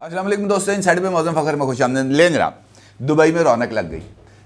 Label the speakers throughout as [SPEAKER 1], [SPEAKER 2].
[SPEAKER 1] अस्सलाम वालेकुम दोस्तों, इन साइड पे मौजूद फ़खर में खुश आमदीद। लें जनाब, दुबई में रौनक लग गई।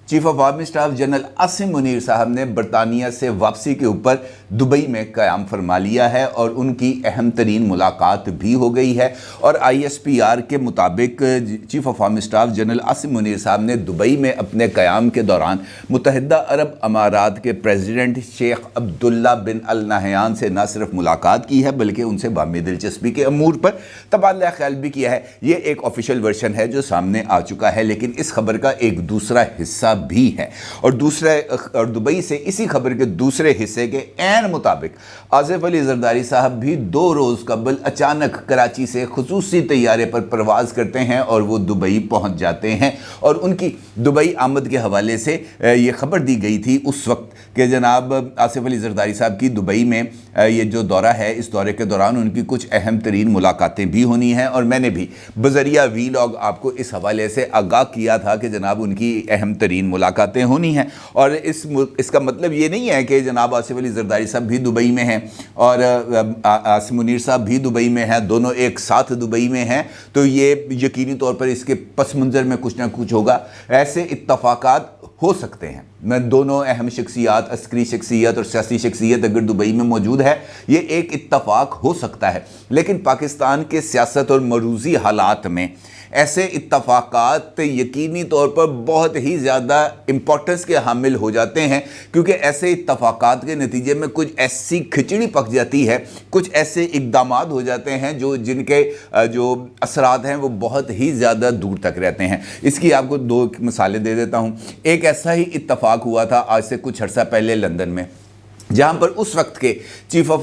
[SPEAKER 1] Chief of army staff general Asim Munir साहब ने बरतानिया से वापसी के ऊपर दुबई में क़याम फरमा लिया है और उनकी अहम तरीन मुलाकात भी हो गई है। और ISPR के मुताबिक chief of army staff general Asim Munir साहब ने दुबई में अपने क़याम के दौरान मुत्तहिदा अरब अमारात के प्रेसिडेंट शेख अब्दुल्ला बिन अल नहयान से न सिर्फ मुलाकात की है बल्कि उनसे बामी दिलचस्पी के अमूर पर तबादला ख्याल भी किया है। ये एक ऑफिशियल वर्शन है जो सामने आ चुका है, लेकिन इस खबर का एक दूसरा हिस्सा भी है और दुबई से इसी खबर के दूसरे हिस्से के ऐन मुताबिक आसिफ अली जरदारी साहब भी 2 रोज़ कबल अचानक कराची से खुसूसी तैयारे पर परवाज करते हैं और वो दुबई पहुंच जाते हैं। और उनकी दुबई आमद के हवाले से ये खबर दी गई थी उस वक्त कि जनाब आसिफ अली जरदारी साहब की दुबई में ये जो दौरा है, इस दौरे के दौरान उनकी कुछ अहम तरीन मुलाकातें भी होनी हैं। और मैंने भी बज़रिया वीलॉग आपको इस हवाले से आगाह किया था कि जनाब उनकी अहम तरीन मुलाकातें होनी हैं। और इसका मतलब ये नहीं है कि जनाब आसिफ अली जरदारी साहब भी दुबई में हैं और आसिम मुनीर साहब भी दुबई में हैं, दोनों एक साथ दुबई में हैं, तो ये यकीनी तौर पर इसके पस मंज़र में कुछ ना कुछ होगा। ऐसे इत्तफ़ाक़ात हो सकते हैं। मैं दोनों अहम शख्सियात, अस्करी शख्सियत और सियासी शख्सियत अगर दुबई में मौजूद है, ये एक इत्तफ़ाक़ हो सकता है। लेकिन पाकिस्तान के सियासत और मरूज़ी हालात में ऐसे इत्तफ़ाक़ात यकीनी तौर पर बहुत ही ज़्यादा इम्पोर्टेंस के हामिल हो जाते हैं, क्योंकि ऐसे इत्तफ़ाक़ात के नतीजे में कुछ ऐसी खिचड़ी पक जाती है, कुछ ऐसे इक़दामात हो जाते हैं जिनके जो असरात हैं वो बहुत ही ज़्यादा दूर तक रहते हैं। इसकी आपको 2 मिसालें दे देता हूँ। एक ऐसा ही इत्तफ़ाक़ हुआ था आज से कुछ अर्सा पहले लंदन में, जहाँ पर उस वक्त के chief of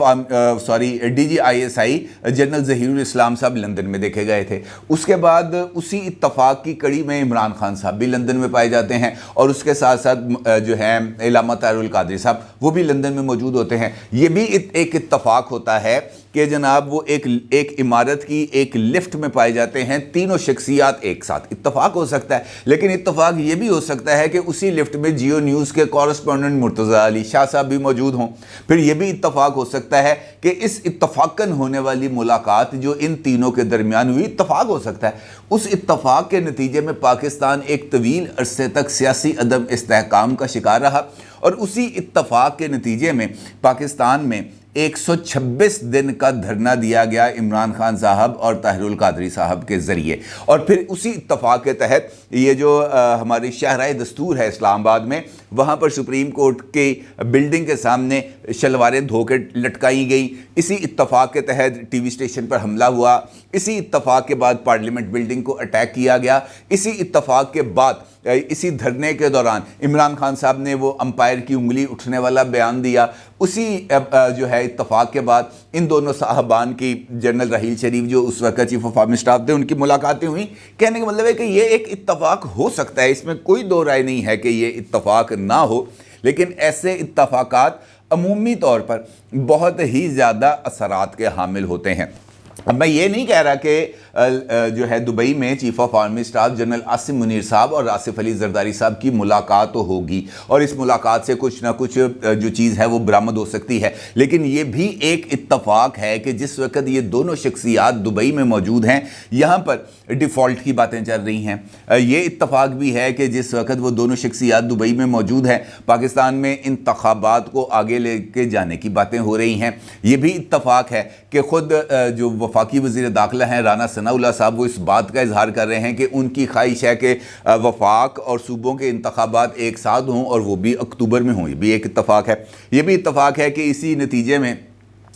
[SPEAKER 1] DG ISI general Zaheerul Islam साहब लंदन में देखे गए थे। उसके बाद उसी इत्तफ़ाक़ की कड़ी में इमरान खान साहब भी लंदन में पाए जाते हैं और उसके साथ साथ जो है इलामा तारुल कादरी साहब वो भी लंदन में मौजूद होते हैं। ये भी एक इत्तफ़ाक़ होता है कि जनाब वो एक इमारत की एक लिफ्ट में पाए जाते हैं, तीनों शख्सियात एक साथ। इत्तफ़ाक़ हो सकता है, लेकिन इत्तफ़ाक़ ये भी हो सकता है कि उसी लिफ्ट में जियो न्यूज़ के कॉरेस्पॉन्डेंट मुर्तज़ा अली शाह साहब भी मौजूद हों। फिर यह भी इत्तफ़ाक़ हो सकता है कि इस इत्तफ़ाक़न होने वाली मुलाकात जो इन तीनों के दरमियान हुई, इत्तफ़ाक़ हो सकता है उस इत्तफ़ाक़ के नतीजे में पाकिस्तान एक तवील अरसे तक सियासी अदम इस्तेहकाम का शिकार रहा और उसी इत्तफ़ाक़ के नतीजे में पाकिस्तान में 126 दिन का धरना दिया गया इमरान खान साहब और ताहिरुल कादरी साहब के ज़रिए। और फिर उसी इत्तफ़ाक़ के तहत ये जो हमारी शाहराए दस्तूर है इस्लामाबाद में, वहाँ पर सुप्रीम कोर्ट की बिल्डिंग के सामने शलवारें धो के लटकाई गई। इसी इत्तफ़ाक़ के तहत TV स्टेशन पर हमला हुआ। इसी इत्तफ़ाक़ के बाद पार्लियामेंट बिल्डिंग को अटैक किया गया। इसी इत्तफ़ाक़ के बाद इसी धरने के दौरान इमरान खान साहब ने वो अंपायर की उंगली उठने वाला बयान दिया। उसी जो है इत्तफ़ाक़ के बाद इन दोनों साहबान की, जनरल राहील शरीफ जो उस वक्त चीफ ऑफ आर्मी स्टाफ थे, उनकी मुलाकातें हुई। कहने का मतलब है कि ये एक इत्तफ़ाक़ हो सकता है, इसमें कोई दो राय नहीं है कि ये इत्तफ़ाक़ ना हो, लेकिन ऐसे इत्तफ़ाक़ात अमूमी तौर पर बहुत ही ज़्यादा असरात के हामिल होते हैं। अब मैं ये नहीं कह रहा कि जो है दुबई में chief of army staff general Asim Munir साहब और आसिफ अली जरदारी साहब की मुलाकात तो होगी और इस मुलाकात से कुछ ना कुछ जो चीज़ है वो बरामद हो सकती है, लेकिन ये भी एक इत्तफ़ाक़ है कि जिस वक्त ये दोनों शख्सियात दुबई में मौजूद हैं, यहाँ पर डिफ़ॉल्ट की बातें चल रही हैं। ये इत्तफ़ाक़ भी है कि जिस वक्त वो दोनों शख्सियात दुबई में मौजूद हैं, पाकिस्तान में इंतखाबात को आगे लेके जाने की बातें हो रही हैं। ये भी इत्तफ़ाक़ है कि ख़ुद जो वफाकी वज़ीर दाखिला हैं राना सनाउल्लाह साहब, वो इस बात का इजहार कर रहे हैं कि उनकी ख्वाहिश है कि वफाक और सूबों के इंतखाबात एक साथ हों और वो भी अक्टूबर में हों। ये भी एक इत्तफ़ाक़ है। ये भी इत्तफ़ाक़ है कि इसी नतीजे में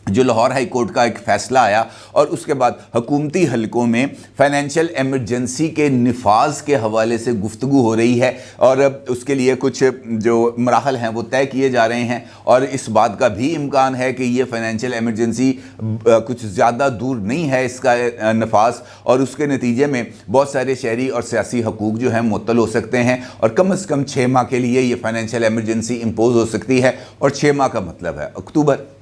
[SPEAKER 1] जो लाहौर हाई कोर्ट का एक फ़ैसला आया और उसके बाद हुकूमती हलकों में फ़ाइनेंशियल एमरजेंसी के निफाज के हवाले से गुफ्तगू हो रही है और उसके लिए कुछ जो मराहल हैं वो तय किए जा रहे हैं और इस बात का भी इम्कान है कि ये फ़ाइनेंशियल एमरजेंसी कुछ ज़्यादा दूर नहीं है इसका नफाज, और उसके नतीजे में बहुत सारे शहरी और सियासी हकूक़ जो हैं मुअत्तल हो सकते हैं और कम से कम 6 माह के लिए ये फ़ाइनेंशियल एमरजेंसी इम्पोज़ हो सकती है और 6 माह का मतलब है अक्टूबर।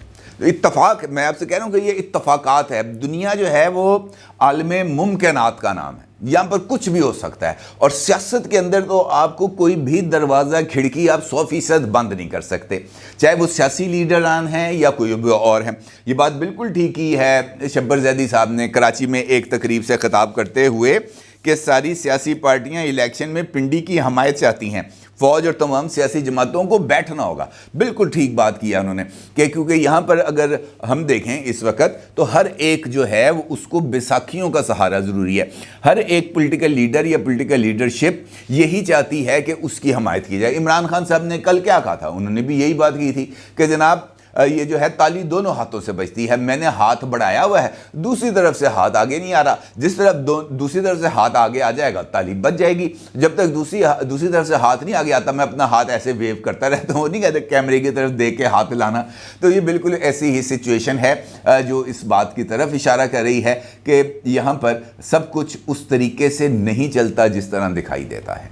[SPEAKER 1] इत्तफ़ाक़, मैं आपसे कह रहा हूँ कि ये इत्तफ़ाक़ात है। दुनिया जो है वो आलमे मुमकिनात का नाम है। यहाँ पर कुछ भी हो सकता है। और सियासत के अंदर तो आपको कोई भी दरवाज़ा खिड़की आप 100% बंद नहीं कर सकते, चाहे वो सियासी लीडरान हैं या कोई भी और हैं। ये बात बिल्कुल ठीक ही है शब्बर जैदी साहब ने कराची में एक तकरीब से खिताब करते हुए कि सारी सियासी पार्टियां इलेक्शन में पिंडी की हमायत चाहती हैं, फौज और तमाम सियासी जमातों को बैठना होगा। बिल्कुल ठीक बात किया उन्होंने कि क्योंकि यहाँ पर अगर हम देखें इस वक्त तो हर एक जो है वो उसको बैसाखियों का सहारा ज़रूरी है। हर एक पॉलिटिकल लीडर या पॉलिटिकल लीडरशिप यही चाहती है कि उसकी हमायत की जाए। इमरान खान साहब ने कल क्या कहा था, उन्होंने भी यही बात की थी कि जनाब ये जो है ताली दोनों हाथों से बजती है, मैंने हाथ बढ़ाया हुआ है, दूसरी तरफ से हाथ आगे नहीं आ रहा, जिस तरफ दूसरी तरफ से हाथ आगे आ जाएगा ताली बज जाएगी। जब तक दूसरी तरफ से हाथ नहीं आगे आता मैं अपना हाथ ऐसे वेव करता रहता हूँ, नहीं कहते कैमरे की तरफ देख के हाथ हिलाना। तो ये बिल्कुल ऐसी ही सिचुएशन है जो इस बात की तरफ इशारा कर रही है कि यहाँ पर सब कुछ उस तरीके से नहीं चलता जिस तरह दिखाई देता है।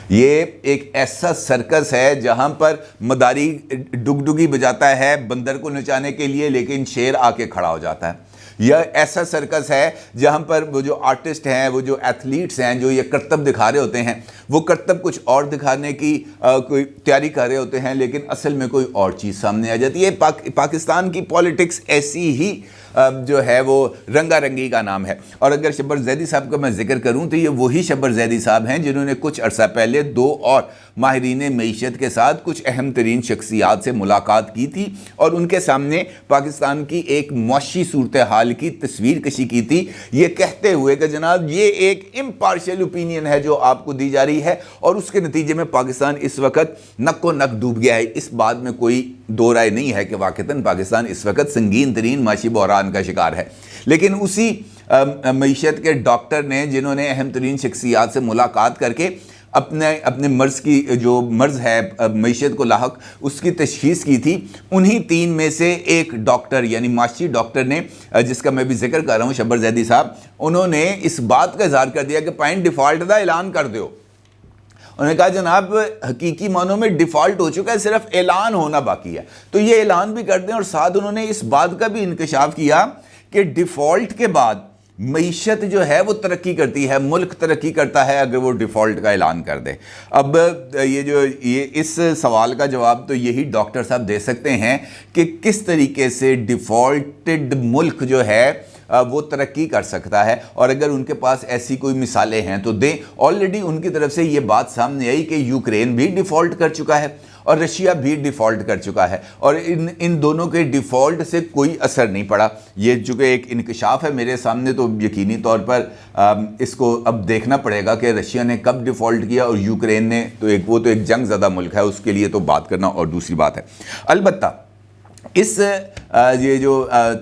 [SPEAKER 1] ये एक ऐसा सर्कस है जहां पर मदारी डुगडुगी बजाता है बंदर को नचाने के लिए, लेकिन शेर आके खड़ा हो जाता है। यह ऐसा सर्कस है जहां पर वो जो आर्टिस्ट हैं, वो जो एथलीट्स हैं, जो ये करतब दिखा रहे होते हैं, वो करतब कुछ और दिखाने की कोई तैयारी कर रहे होते हैं, लेकिन असल में कोई और चीज़ सामने आ जाती है। पाकिस्तान की पॉलिटिक्स ऐसी ही जो है वो रंगारंगी का नाम है। और अगर शब्बर जैदी साहब का मैं जिक्र करूं तो ये वही शब्बर जैदी साहब हैं जिन्होंने कुछ अरसा पहले 2 और माहिरीन मईशत के साथ कुछ अहम तरीन शख्सियात से मुलाकात की थी और उनके सामने पाकिस्तान की एक मुआशी सूरत हाल की तस्वीर कशी की थी, ये कहते हुए कि जनाब ये एक इम्पार्शियल ओपिनियन है जो आपको दी जा रही है और उसके नतीजे में पाकिस्तान इस वक्त नक्को नक डूब गया है। इस बात में कोई दो राय नहीं है कि वाक़तन पाकिस्तान इस वक्त संगीन तरीन माशी बहरान का शिकार है। लेकिन उसी मईशत के डॉक्टर ने जिन्होंने अहम तरीन शख्सियात से मुलाकात करके अपने मर्ज़ की जो मर्ज़ है मईशत को लाहक उसकी तशखीस की थी, उन्हीं 3 में से एक डॉक्टर यानी माशी डॉक्टर ने, जिसका मैं भी जिक्र कर रहा हूँ शब्बर जैदी साहब, उन्होंने इस बात का इज़हार कर दिया कि पाइन डिफ़ॉल्ट का ऐलान कर दो। उन्होंने कहा जनाब हकीकी मानों में डिफ़ॉल्ट हो चुका है, सिर्फ ऐलान होना बाकी है, तो ये ऐलान भी कर दें। और साथ उन्होंने इस बात का भी इंकशाफ किया कि डिफ़ॉल्ट के बाद मईशत जो है वो तरक्की करती है, मुल्क तरक्की करता है अगर वो डिफ़ॉल्ट का ऐलान कर दे। अब ये इस सवाल का जवाब तो यही डॉक्टर साहब दे सकते हैं कि किस तरीके से डिफ़ॉल्टेड मुल्क जो है वो तरक्की कर सकता है, और अगर उनके पास ऐसी कोई मिसालें हैं तो दें। ऑलरेडी उनकी तरफ से ये बात सामने आई कि यूक्रेन भी डिफ़ॉल्ट कर चुका है और रशिया भी डिफ़ॉल्ट कर चुका है और इन दोनों के डिफ़ॉल्ट से कोई असर नहीं पड़ा। ये चूँकि एक इंकशाफ है मेरे सामने, तो यकीनी तौर पर इसको अब देखना पड़ेगा कि रशिया ने कब डिफ़ॉल्ट किया और यूक्रेन ने, तो एक जंग ज़दा मुल्क है, उसके लिए तो बात करना और दूसरी बात है। अलबत्ता इस ये जो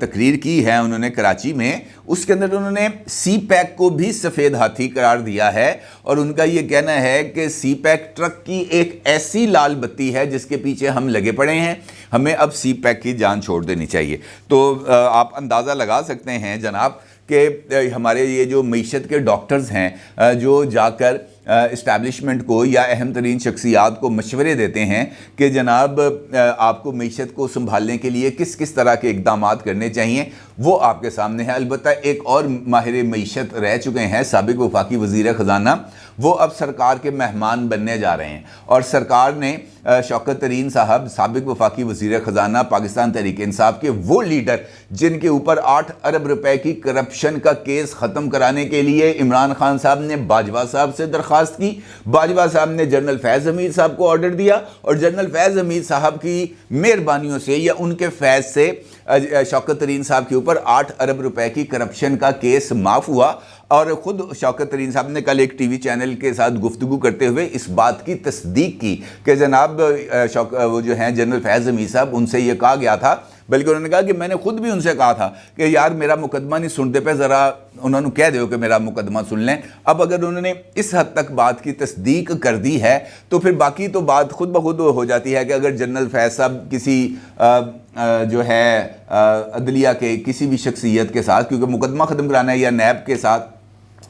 [SPEAKER 1] तकरीर की है उन्होंने कराची में, उसके अंदर उन्होंने सी पैक को भी सफ़ेद हाथी करार दिया है और उनका ये कहना है कि सी पैक ट्रक की एक ऐसी लाल बत्ती है जिसके पीछे हम लगे पड़े हैं, हमें अब सी पैक की जान छोड़ देनी चाहिए। तो आप अंदाज़ा लगा सकते हैं जनाब कि हमारे ये जो मईशत के डॉक्टर्स हैं जो जाकर इस्टेब्लिशमेंट को या अहम तरीन शख्सियात को मशवरे देते हैं कि जनाब आपको मईशत को संभालने के लिए किस किस तरह के इक़दामात करने चाहिए, वो आपके सामने है। अलबत्ता एक और माहिर मईशत रह चुके हैं साबिक़ वफाकी वज़ीर ख़ज़ाना, वो अब सरकार के मेहमान बनने जा रहे हैं और सरकार ने शौकत तरीन साहब साबिक़ वफाकी वज़ीर ख़ज़ाना पाकिस्तान तहरीक इंसाफ के वो लीडर जिनके ऊपर 8 अरब रुपए की करप्शन का केस ख़त्म कराने के लिए इमरान खान साहब ने बाजवा साहब से दरख्वास्त की, बाजवा साहब ने जनरल फैज़ हमीद साहब को ऑर्डर दिया और जनरल फैज़ हमीद साहब की मेहरबानियों से या उनके फैज़ से शौकत तरीन साहब के ऊपर 8 अरब रुपए की करप्शन का केस माफ़ हुआ। और ख़ुद शौकत तरीन साहब ने कल एक टीवी चैनल के साथ गुफ्तगू करते हुए इस बात की तस्दीक की कि जनाब वो जो हैं जनरल फैज़ हमीद साहब, उनसे ये कहा गया था, बल्कि उन्होंने कहा कि मैंने खुद भी उनसे कहा था कि यार मेरा मुकदमा नहीं सुनते पे ज़रा उन्होंने कह दो कि मेरा मुकदमा सुन लें। अब अगर उन्होंने इस हद तक बात की तस्दीक कर दी है तो फिर बाकी तो बात खुद ब खुद हो जाती है कि अगर जनरल फैज़ साहब किसी जो है अदलिया के किसी भी शख्सियत के साथ, क्योंकि मुकदमा ख़त्म कराना है, या नैब के साथ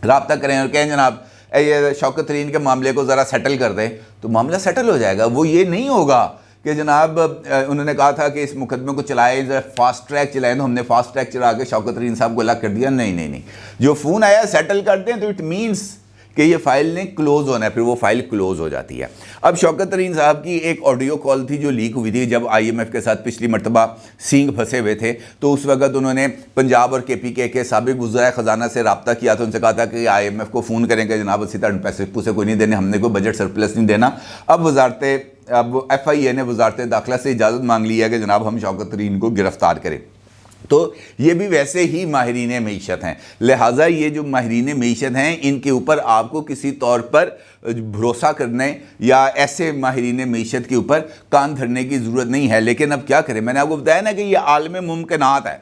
[SPEAKER 1] रब्ता करें और कहें जनाब ये शौकत तरीन के मामले को ज़रा सेटल कर दें, तो मामला सेटल हो जाएगा। वो ये नहीं होगा کہ جناب انہوں نے کہا تھا کہ اس مقدمے کو چلائیں، ذرا فاسٹ ٹریک چلائیں، تو ہم نے فاسٹ ٹریک چلا کے شوکت ترین صاحب کو الگ کر دیا. نہیں، جو فون آیا سیٹل کر دیں تو اٹ مینس کہ یہ فائل نے کلوز ہونا ہے، پھر وہ فائل کلوز ہو جاتی ہے. اب شوکت ترین صاحب کی ایک آڈیو کال تھی جو لیک ہوئی تھی جب آئی ایم ایف کے ساتھ پچھلی مرتبہ سینگ پھنسے ہوئے تھے، تو اس وقت انہوں نے پنجاب اور کے پی کے سابق وزرائے خزانہ سے رابطہ کیا تھا. ان سے کہا تھا کہ آئی ایم ایف کو فون کریں کہ جناب اسی طرح پیسے پوسے کوئی نہیں دینے، ہم نے کوئی بجٹ سرپلس نہیں دینا. اب ایف آئی اے نے وزارت داخلہ سے اجازت مانگ لی ہے کہ جناب ہم شوکت ترین کو گرفتار کریں. تو یہ بھی ویسے ہی ماہرین معیشت ہیں، لہٰذا یہ جو ماہرین معیشت ہیں ان کے اوپر آپ کو کسی طور پر بھروسہ کرنے یا ایسے ماہرین معیشت کے اوپر کان دھرنے کی ضرورت نہیں ہے. لیکن اب کیا کریں، میں نے آپ کو بتایا نا کہ یہ عالم ممکنات ہے.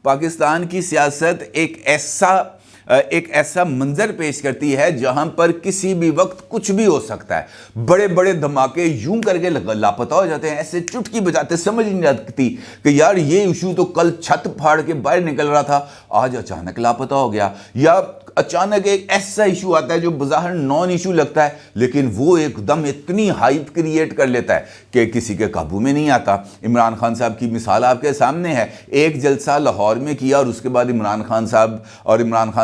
[SPEAKER 1] پاکستان کی سیاست ایک ایسا منظر پیش کرتی ہے جہاں پر کسی بھی وقت کچھ بھی ہو سکتا ہے. بڑے بڑے دھماکے یوں کر کے لاپتہ ہو جاتے ہیں، ایسے چٹکی بجاتے، سمجھ نہیں آتی کہ یار یہ ایشو تو کل چھت پھاڑ کے باہر نکل رہا تھا، آج اچانک لاپتہ ہو گیا. یا اچانک ایک ایسا ایشو آتا ہے جو بظاہر نان ایشو لگتا ہے لیکن وہ ایک دم اتنی ہائپ کریٹ کر لیتا ہے کہ کسی کے قابو میں نہیں آتا. عمران خان صاحب کی مثال آپ کے سامنے ہے. ایک جلسہ لاہور میں کیا اور اس کے بعد عمران خان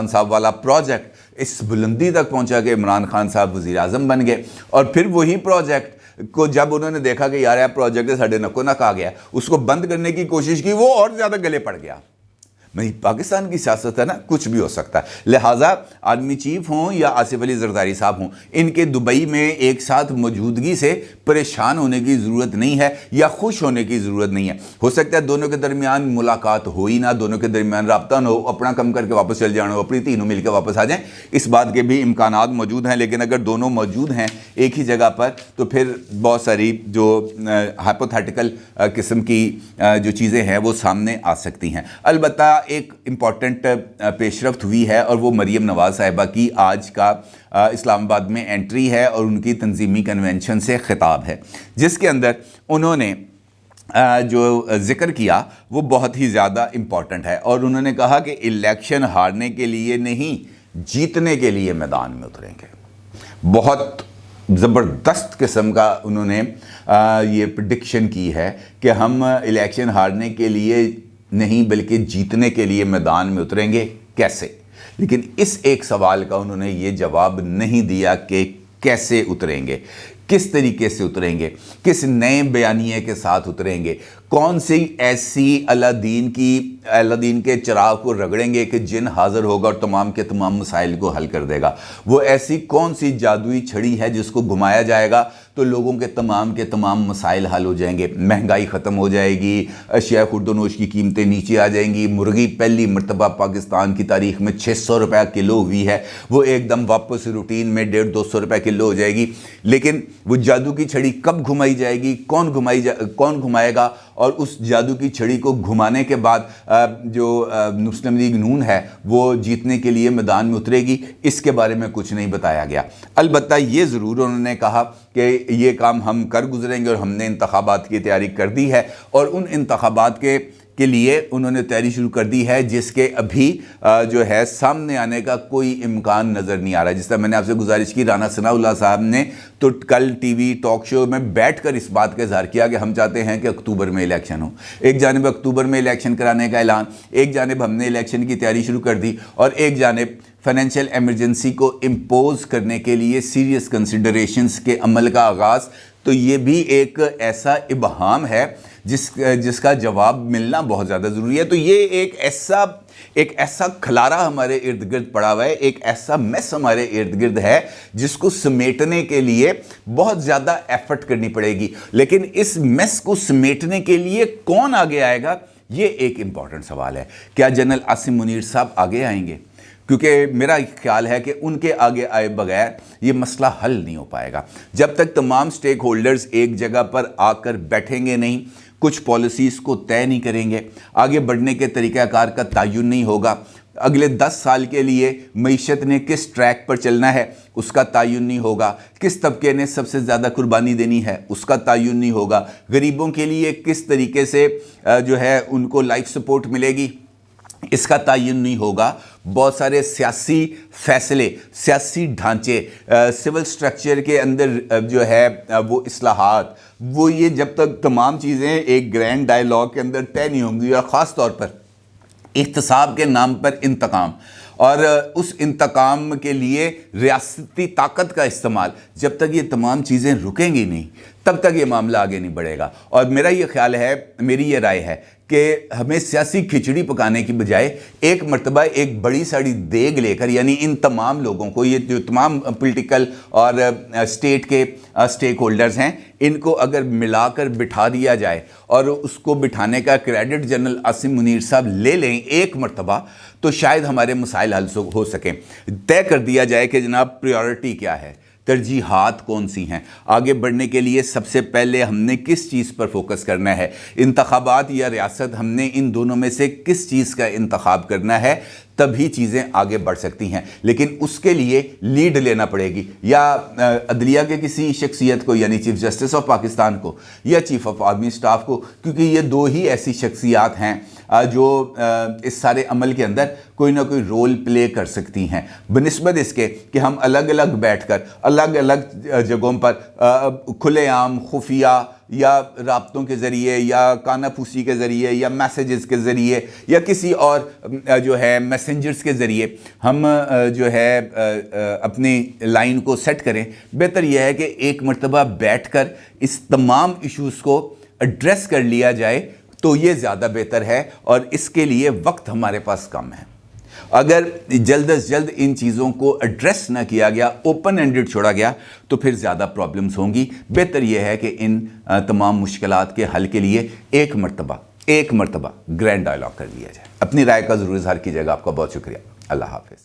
[SPEAKER 1] صاحب والا پروجیکٹ اس بلندی تک پہنچا کہ عمران خان صاحب وزیر اعظم بن گئے. اور پھر وہی پروجیکٹ کو جب انہوں نے دیکھا کہ یار پروجیکٹ ساڑھے نکو نک آ گیا، اس کو بند کرنے کی کوشش کی، وہ اور زیادہ گلے پڑ گیا. پاکستان کی سیاست ہے نا، کچھ بھی ہو سکتا ہے. لہٰذا آرمی چیف ہوں یا آصف علی زرداری صاحب ہوں، ان کے دبئی میں ایک ساتھ موجودگی سے پریشان ہونے کی ضرورت نہیں ہے یا خوش ہونے کی ضرورت نہیں ہے. ہو سکتا ہے دونوں کے درمیان ملاقات ہو ہی نہ، دونوں کے درمیان رابطہ نہ ہو، اپنا کم کر کے واپس چل جانا ہو، اپنی تینوں مل کے واپس آ جائیں. اس بات کے بھی امکانات موجود ہیں. لیکن اگر دونوں موجود ہیں ایک ہی جگہ پر تو پھر بہت ساری جو ہائپوتھیٹیکل قسم کی جو چیزیں ہیں وہ سامنے آ سکتی ہیں. البتہ ایک امپورٹنٹ پیش رفت ہوئی ہے اور وہ مریم نواز صاحبہ کی آج کا اسلام آباد میں انٹری ہے اور ان کی تنظیمی کنونشن سے خطاب ہے، جس کے اندر انہوں نے جو ذکر کیا وہ بہت ہی زیادہ امپورٹنٹ ہے. اور انہوں نے کہا کہ الیکشن ہارنے کے لیے نہیں، جیتنے کے لیے میدان میں اتریں گے. بہت زبردست قسم کا انہوں نے یہ پریڈکشن کی ہے کہ ہم الیکشن ہارنے کے لیے نہیں بلکہ جیتنے کے لیے میدان میں اتریں گے. کیسے؟ لیکن اس ایک سوال کا انہوں نے یہ جواب نہیں دیا کہ کیسے اتریں گے، کس طریقے سے اتریں گے، کس نئے بیانیے کے ساتھ اتریں گے، کون سی ایسی اللہ دین کے چراغ کو رگڑیں گے کہ جن حاضر ہوگا اور تمام کے تمام مسائل کو حل کر دے گا. وہ ایسی کون سی جادوئی چھڑی ہے جس کو گھمایا جائے گا تو لوگوں کے تمام مسائل حل ہو جائیں گے، مہنگائی ختم ہو جائے گی، اشیاء خورد و نوش کی قیمتیں نیچے آ جائیں گی، مرغی پہلی مرتبہ پاکستان کی تاریخ میں 600 روپے کلو ہوئی ہے، وہ ایک دم واپس روٹین میں 150-200 روپے کلو ہو جائے گی. لیکن وہ جادو کی چھڑی کب گھمائی جائے گی، کون گھمائے گا، اور اس جادو کی چھڑی کو گھمانے کے بعد جو مسلم لیگ نون ہے وہ جیتنے کے لیے میدان میں اترے گی، اس کے بارے میں کچھ نہیں بتایا گیا. البتہ یہ ضرور انہوں نے کہا کہ یہ کام ہم کر گزریں گے اور ہم نے انتخابات کی تیاری کر دی ہے، اور ان انتخابات کے لیے انہوں نے تیاری شروع کر دی ہے جس کے ابھی جو ہے سامنے آنے کا کوئی امکان نظر نہیں آ رہا. جس طرح میں نے آپ سے گزارش کی، رانا ثناء اللہ صاحب نے تو کل ٹی وی ٹاک شو میں بیٹھ کر اس بات کا اظہار کیا کہ ہم چاہتے ہیں کہ اکتوبر میں الیکشن ہو. ایک جانب اکتوبر میں الیکشن کرانے کا اعلان، ایک جانب ہم نے الیکشن کی تیاری شروع کر دی، اور ایک جانب فائنینشیل ایمرجنسی کو امپوز کرنے کے لیے سیریس کنسیڈریشنز کے عمل کا آغاز. تو یہ بھی ایک ایسا ابہام ہے جس کا جواب ملنا بہت زیادہ ضروری ہے. تو یہ ایک ایسا کھلارا ہمارے ارد گرد پڑا ہوا ہے، ایک ایسا میس ہمارے ارد گرد ہے جس کو سمیٹنے کے لیے بہت زیادہ ایفرٹ کرنی پڑے گی. لیکن اس میس کو سمیٹنے کے لیے کون آگے آئے گا، یہ ایک امپورٹنٹ سوال ہے. کیا جنرل عاصم منیر صاحب آگے آئیں گے؟ کیونکہ میرا خیال ہے کہ ان کے آگے آئے بغیر یہ مسئلہ حل نہیں ہو پائے گا. جب تک تمام سٹیک ہولڈرز ایک جگہ پر آ کر بیٹھیں گے نہیں، کچھ پالیسیز کو طے نہیں کریں گے، آگے بڑھنے کے طریقہ کار کا تعین نہیں ہوگا، اگلے 10 سال کے لیے معیشت نے کس ٹریک پر چلنا ہے اس کا تعین نہیں ہوگا، کس طبقے نے سب سے زیادہ قربانی دینی ہے اس کا تعین نہیں ہوگا، غریبوں کے لیے کس طریقے سے جو ہے ان کو لائف سپورٹ ملے گی इसका तयन नहीं होगा। बहुत सारे सियासी फैसले, सियासी ढांचे, सिविल स्ट्रक्चर के अंदर जो है वो इस्लाहात, वो ये जब तक तमाम चीज़ें एक ग्रैंड डायलॉग के अंदर तय नहीं होंगी, और ख़ास तौर पर इख्तिसाब के नाम पर इंतकाम, और उस इंतकाम के लिए रियासती ताकत का इस्तेमाल, जब तक ये तमाम चीज़ें रुकेंगी नहीं तब तक ये मामला आगे नहीं बढ़ेगा। और मेरा ये ख्याल है, मेरी ये राय है कि हमें सियासी खिचड़ी पकाने की बजाय एक मर्तबा एक बड़ी सारी देग लेकर, यानी इन तमाम लोगों को, ये जो तमाम पॉलिटिकल और स्टेट के स्टेक होल्डर्स हैं, इनको अगर मिलाकर बिठा दिया जाए और उसको बिठाने का क्रेडिट जनरल आसिम मुनीर साहब ले लें एक मर्तबा, तो शायद हमारे मसाइल हल हो सकें। तय कर दिया जाए कि जनाब प्रायोरिटी क्या है, तरजीहात कौन सी हैं, आगे बढ़ने के लिए सबसे पहले हमने किस चीज़ पर फोकस करना है, इंतखाबात या रियासत, हमने इन दोनों में से किस चीज़ का इंतखाब करना है, तभी चीज़ें आगे बढ़ सकती हैं। लेकिन उसके लिए लीड लेना पड़ेगी, या अदलिया के किसी शख्सियत को, यानी चीफ जस्टिस ऑफ पाकिस्तान को, या चीफ ऑफ आर्मी स्टाफ को, क्योंकि ये दो ही ऐसी शख्सियात हैं जो इस सारे अमल के अंदर कोई ना कोई रोल प्ले कर सकती हैं, बनिस्बत इसके कि हम अलग अलग बैठकर अलग अलग जगहों पर खुलेआम खुफिया या राब्तों के ज़रिए या कानाफूसी के ज़रिए या मैसेजेस के ज़रिए या किसी और जो है मैसेंजर्स के ज़रिए हम जो है अपनी लाइन को सेट करें। बेहतर यह है कि एक मर्तबा बैठकर इस तमाम इश्यूज़ को एड्रेस कर लिया जाए, तो ये ज़्यादा बेहतर है, और इसके लिए वक्त हमारे पास कम है। अगर जल्द अज जल्द इन चीज़ों को एड्रेस ना किया गया, ओपन एंडेड छोड़ा गया, तो फिर ज़्यादा प्रॉब्लम्स होंगी। बेहतर यह है कि इन तमाम मुश्किलात के हल के लिए एक मर्तबा ग्रैंड डायलॉग कर लिया जाए। अपनी राय का ज़रूर इज़हार कीजिएगा। आपका बहुत शुक्रिया। अल्लाह हाफ़िज़।